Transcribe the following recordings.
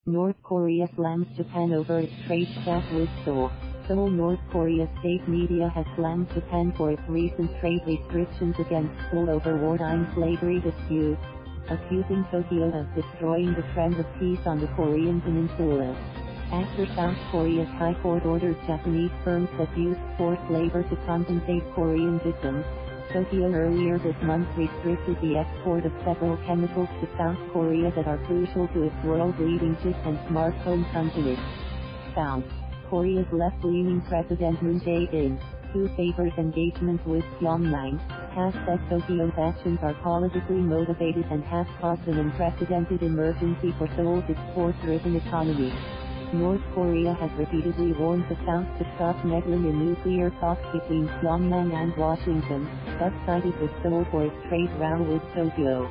North Korea slams Japan over its trade spat with Seoul. Seoul, North Korea state media has slammed Japan for its recent trade restrictions against Seoul over wartime slavery disputes, accusing Tokyo of destroying the trend of peace on the Korean Peninsula. After South Korea's High Court ordered Japanese firms that used forced labor to compensate Korean victims, Tokyo earlier this month restricted the export of several chemicals to South Korea that are crucial to its world-leading chip and smartphone companies. South Korea's left-leaning President Moon Jae-in, who favors engagement with Pyongyang, has said Tokyo's actions are politically motivated and have caused an unprecedented emergency for Seoul's export-driven economy. North Korea has repeatedly warned the South to stop meddling in nuclear talks between Pyongyang and Washington, but sided with Seoul for its trade row with Tokyo.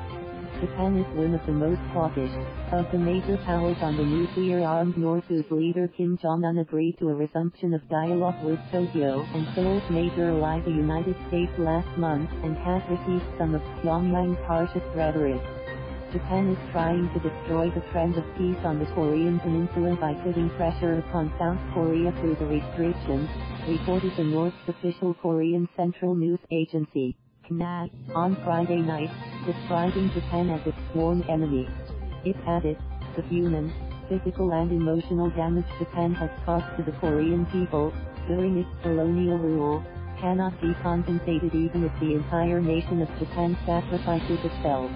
Japan is one of the most hawkish of the major powers on the nuclear-armed North, whose leader Kim Jong Un agreed to a resumption of dialogue with Tokyo and Seoul's major ally the United States last month, and has received some of Pyongyang's harshest rhetoric. Japan is trying to destroy the trend of peace on the Korean Peninsula by putting pressure upon South Korea through the restrictions, reported the North's official Korean Central News Agency, KCNA, on Friday night, describing Japan as its sworn enemy. It added, "The human, physical and emotional damage Japan has caused to the Korean people during its colonial rule cannot be compensated even if the entire nation of Japan sacrifices itself."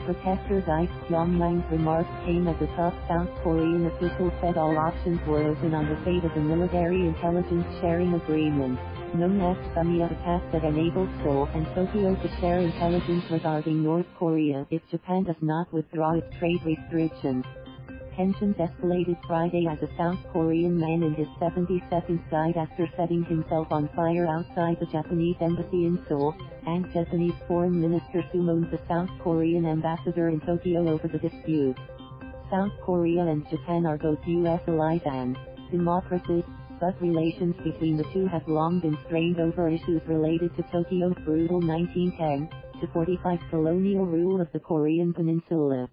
Protesters' Pyongyang's remarks came as a top South Korean official said all options were open on the fate of the military intelligence sharing agreement, known as GSOMIA, a pact that enables Seoul and Tokyo to share intelligence regarding North Korea if Japan does not withdraw its trade restrictions. Tensions escalated Friday as a South Korean man in his 70s died after setting himself on fire outside the Japanese embassy in Seoul, and Japanese Foreign Minister summoned the South Korean ambassador in Tokyo over the dispute. South Korea and Japan are both U.S. allies and democracies, but relations between the two have long been strained over issues related to Tokyo's brutal 1910-45 colonial rule of the Korean Peninsula.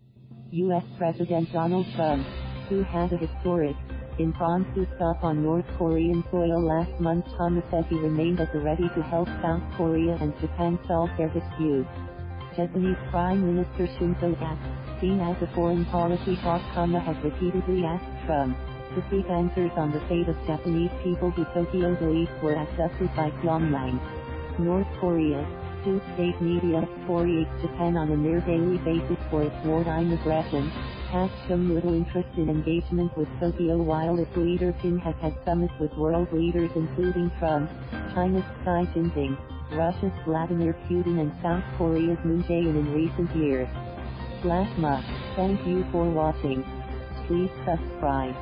U.S. President Donald Trump, who had a historic, impromptu stop on North Korean soil last month, said he remained at the ready to help South Korea and Japan solve their dispute. Japanese Prime Minister Shinzo Abe, seen as a foreign policy hawk, has repeatedly asked Trump to seek answers on the fate of Japanese people who Tokyo believes were abducted by Pyongyang. North Korea, whose state media excoriates Japan on a near-daily basis for its wartime aggression, has shown little interest in engagement with Tokyo, while its leader Kim has had summits with world leaders including Trump, China's Xi Jinping, Russia's Vladimir Putin and South Korea's Moon Jae-in in recent years. /ma. Thank you for watching. Please subscribe.